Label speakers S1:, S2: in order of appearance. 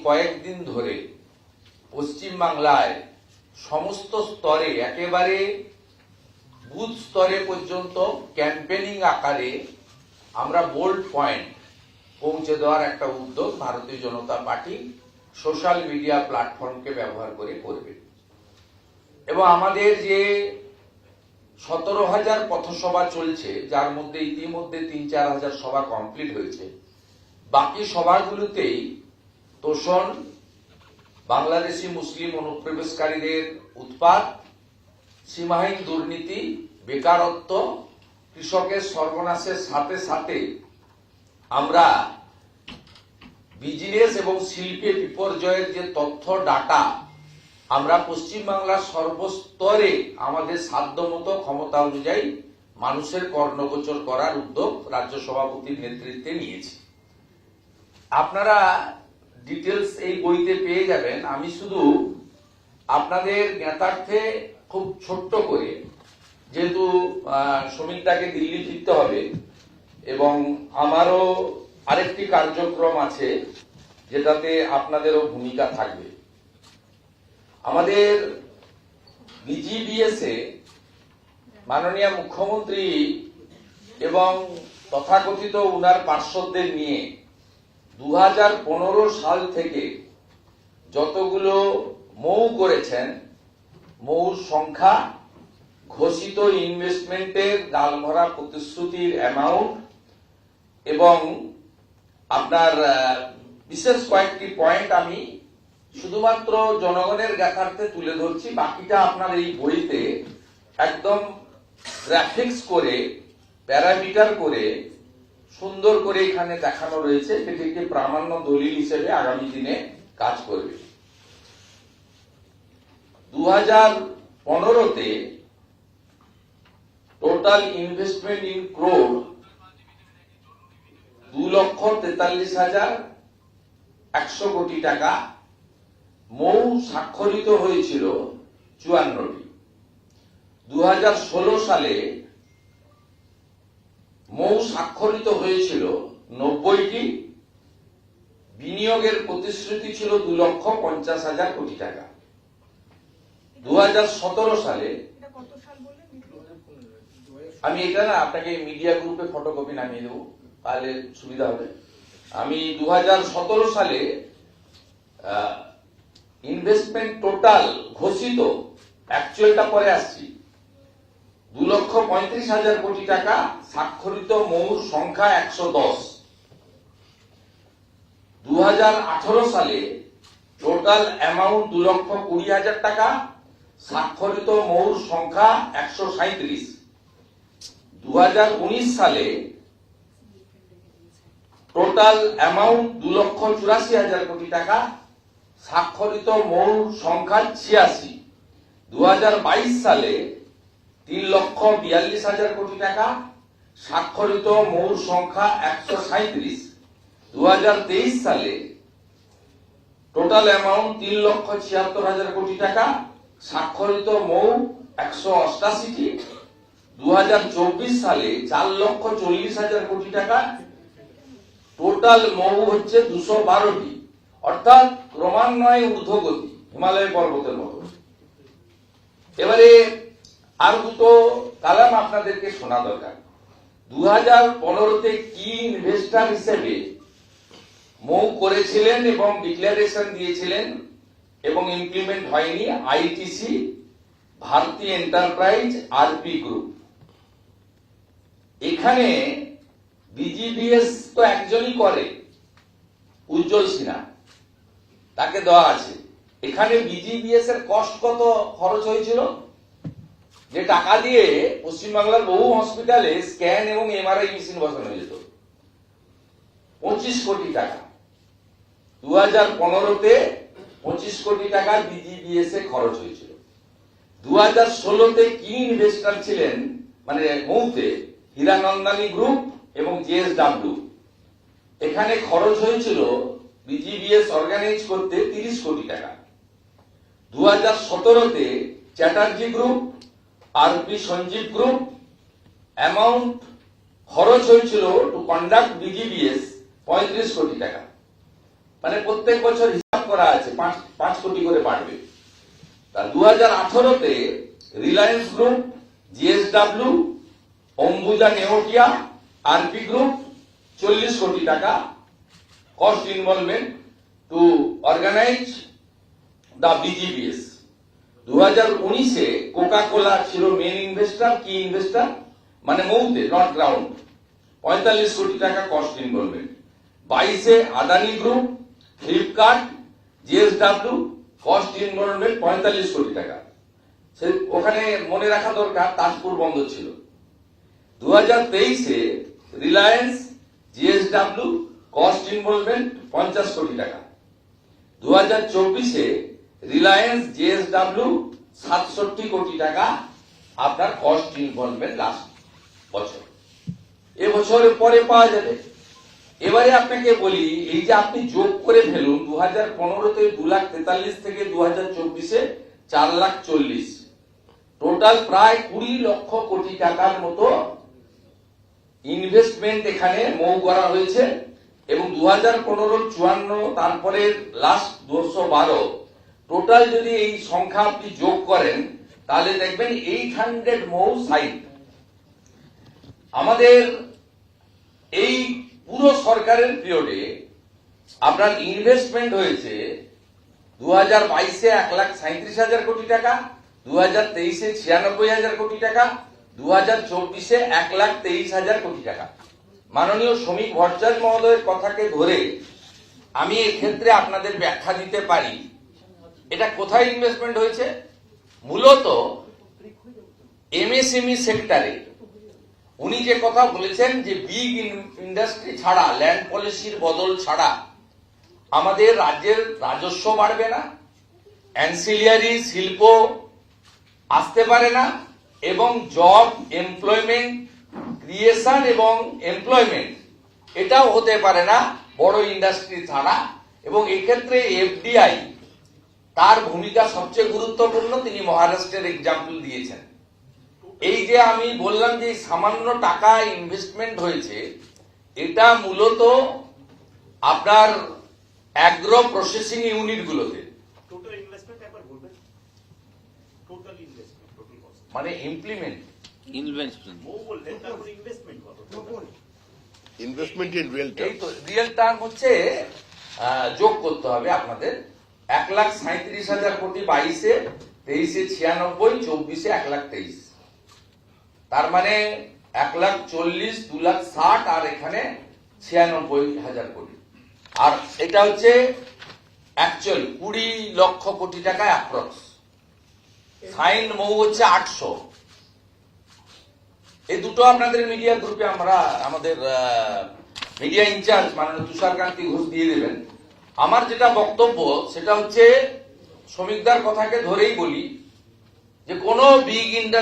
S1: কয়েকদিন ধরে পশ্চিম বাংলায় সমস্ত স্তরে একেবারে বুথ স্তরে পর্যন্ত ক্যাম্পেনিং আকারে আমরা বোল্ড পয়েন্ট পৌঁছে দেওয়ার একটা উদ্যোগ ভারতীয় জনতা পার্টি সোশ্যাল মিডিয়া প্ল্যাটফর্মকে ব্যবহার করে করবে। এবং আমাদের যে 17,000 পথসভা চলছে, যার মধ্যে ইতিমধ্যে 3-4 হাজার সভা কমপ্লিট হয়েছে, বাকি সভাগুলোতেই তোষণ, বাংলাদেশি মুসলিম অনুপ্রবেশকারীদের উৎপাত, সীমাহীন দুর্নীতি, বেকারত্ব, কৃষকের সর্বনাশের সাথে সাথে আমরা বিজনেস এবং শিল্পে বিপর্যয়ের যে তথ্য ডাটা আমরা পশ্চিমবাংলার সর্বস্তরে আমাদের সাধ্যমতো ক্ষমতা অনুযায়ী মানুষের কর্ণগোচর করার উদ্যোগ রাজ্য সভাপতির নেতৃত্বে নিয়েছি। আপনারা ডিটেলস এই বইতে পেয়ে যাবেন। আমি শুধু আপনাদের জ্ঞাতার্থে খুব ছোট্ট করে, যেহেতু শ্রমিকটাকে দিল্লি ফিরতে হবে এবং আমারও আরেকটি কার্যক্রম আছে যেটাতে আপনাদেরও ভূমিকা থাকবে। আমাদের বিজিবিএস এ মাননীয় মুখ্যমন্ত্রী এবং তথাকথিত উনার পার্শ্বদের নিয়ে 2015 সাল থেকে যতগুলো মৌ করেছেন, মৌর সংখ্যা, ঘোষিত ইনভেস্টমেন্টের গালভরা প্রতিশ্রুতির অ্যামাউন্ট এবং আপনার বিশেষ কয়েকটি পয়েন্ট আমি শুধুমাত্র জনগণের জ্ঞাতার্থে তুলে ধরছি। বাকিটা আপনার এই বইতে একদম গ্রাফিক্স করে, প্যারামিটার করে, সুন্দর করে এখানে দেখানো রয়েছে, সেটিকে প্রামাণ্য দলিল হিসেবে আগামী দিনে কাজ করবে। 2015-তে টোটাল ইনভেস্টমেন্ট ইন ক্রোড 2,43,100 কোটি টাকা। মৌ স্বাক্ষরিত হয়েছিল 54টি। 2016 সালে মৌ স্বাক্ষরিত হয়েছিল 90টি। বিনিয়োগের প্রতিশ্রুতি ছিল 2,50,000 কোটি টাকা। 2017 সালে, আমি এটা না আপনাকে মিডিয়া গ্রুপে ফটোকপি নামিয়ে দেবো, তাহলে সুবিধা হবে। আমি 2017 সালে ইনভেস্টমেন্ট টোটাল ঘোষিত, অ্যাকচুয়ালটা পরে আসছি, 2,35,000 কোটি টাকা। স্বাক্ষরিত মৌর সংখ্যা 110। 2018 সালে টোটাল অ্যামাউন্ট 2,20,000 টাকা। স্বাক্ষরিত মৌর সংখ্যা 137। 2019 সালে টোটাল অ্যামাউন্ট 2,84,000 কোটি টাকা। স্বাক্ষরিত মৌর সংখ্যা 86। 2022 সালে 3,42,000 কোটি টাকা। স্বাক্ষরিত মৌর সংখ্যা 137। 2023 সালে টোটাল অ্যামাউন্ট 3,76,000 কোটি টাকা। স্বাক্ষরিত মৌ 188টি। 2024 সালে 4,40,000 কোটি টাকা। টোটাল মৌ হচ্ছে 212টি, অর্থাৎ ক্রমান্বয়ে ঊর্ধ্বগতি, হিমালয় পর্বতের মতো। এবারে আর দুটো কালাম আপনাদেরকে শোনা দরকার। 2015-তে কি ইনভেস্টার হিসেবে মৌ করেছিলেন এবং ডিক্লারেশন দিয়েছিলেন এবং ইমপ্লিমেন্ট হয়নি? ITC, Bharti enterprise, RP group. এখানে বিজিবিএস তো একজনই করে, উজ্জ্বল সিনহা, তাকে দেওয়া আছে। এখানে বিজিবিএস এর কষ্ট কত খরচ হয়েছিল? যে টাকা দিয়ে পশ্চিমবাংলার বহু হসপিটালে স্ক্যান এবং এমআরআই মেশিন বসানো যেত, 25 কোটি টাকা। 2015-তে 25 কোটি টাকা বিজিবিএস এ খরচ হয়েছিল। 2016-তে কি ইনভেস্টার ছিলেন মানে মৌতে? হীরানন্দানী গ্রুপ এবং জেএসডব্লিউ। এখানে খরচ হয়েছিল বিজিবিএস অর্গানাইজ করতে 30 কোটি টাকা। 2017-তে Chatterjee group, RP Sanjiv group. Amount খরচ হয়েছিল টু কন্ডাক্ট বিজিবিএস 35 কোটি টাকা। মানে প্রত্যেক বছর বাড়া আছে, 5 কোটি করে বাড়বে। তা 2018-তে Reliance group, GSW, Ambuja Neotia, RP group 40 কোটি টাকা cost involvement two organise the BGBS. 2019-এ Coca কোলা ছিল মেন ইনভেস্টর, কি ইনভেস্টর মানে মৌতে, নট গ্রাউন্ড, 45 কোটি টাকা কস্ট ইনভলভমেন্ট। 22-এ Adani group, Flipkart, JSW cost involvement 45 crore টাকা। ওখানে মনে রাখা দরকার তাজপুর বন্ধ ছিল। 2023-এ রিলায়েন্স, জিএসডব্লিউ কস্ট ইনভলভমেন্ট 50 কোটি টাকা। 2024-এ রিলায়েন্স, জিএসডব্লিউ 67 কোটি টাকা আপনার কস্ট ইনভলভমেন্ট লাস্ট বছর। এবছরের পরে পাওয়া যাবে। এবারে আপনাকে বলি, এই যে আপনি যোগ করে ফেলুন 2015-তে 2,43,000 থেকে 2024-এ 4,40,000, টোটাল প্রায় 20 লক্ষ কোটি টাকার মতো ইনভেস্টমেন্ট এখানে মৌ করা হয়েছে। এবং 2015, 54, তারপরে লাস্ট 212, টোটাল যদি এই সংখ্যা আপনি যোগ করেন তাহলে দেখবেন 800 মৌ সাইট। আমাদের এই পুরো সরকারের পিরিয়ডে আপনার ইনভেস্টমেন্ট হয়েছে 2022-এ 1,37,000 কোটি টাকা, 2023-এ 96,000 কোটি টাকা, 2024-এ 1,23,000 কোটি টাকা। মাননীয় শ্রমিক ভট্টাচার্য মহোদয়ের কথাকে ধরে আমি এক্ষেত্রে আপনাদের ব্যাখ্যা দিতে পারি এটা কোথায় ইনভেস্টমেন্ট হয়েছে। মূলত এমএসএমই সেক্টরে উনি যে কথা বলেছেন যে বিগ ইন্ডাস্ট্রি ছাড়া, ল্যান্ড পলিসির বদল ছাড়া আমাদের রাজ্যের রাজস্ব বাড়বে না, অ্যান্সিলিয়ারি শিল্প আসতে পারে না, এবং জব, এমপ্লয়মেন্ট ক্রিয়েশন এবং এমপ্লয়মেন্ট এটাও হতে পারে না বড় ইন্ডাস্ট্রি ছাড়া। এবং এক্ষেত্রে এফডিআই তার ভূমিকা সবচেয়ে গুরুত্বপূর্ণ। তিনি মহারাষ্ট্রের এক্সাম্পল দিয়েছেন। এই যে আমি বললাম যে সামান্য টাকা ইনভেস্টমেন্ট হয়েছে, এটা মূলত আপনার অ্যাগ্রো প্রসেসিং ইউনিট গুলোতে, মানে implement
S2: investment in real term.
S1: এই তো রিয়েল টার্ম হচ্ছে যোগ করতে হবে আপনাদের। 1,37,000 কোটি 22-এ, 23-এ 96, 24-এ 1,23,000, তার মানে 1,40,000, 2,60,000 আর এখানে 96,000 কোটি। আর এটা হচ্ছে অ্যাকচুয়াল 20 লক্ষ কোটি টাকা অ্যাপ্রক্স। সাইন মৌ হচ্ছে 800। এই দুটো আপনাদের মিডিয়া গ্রুপে আমরা আমাদের মিডিয়া ইনচার্জ মাননীয় তুষারকান্তি ঘোষ দিয়ে দেবেন। আমার যেটা বক্তব্য সেটা হচ্ছে শ্রমিকদের কথাকে ধরেই বলি যে কোনো বিগ ইন্ডাস্ট্রি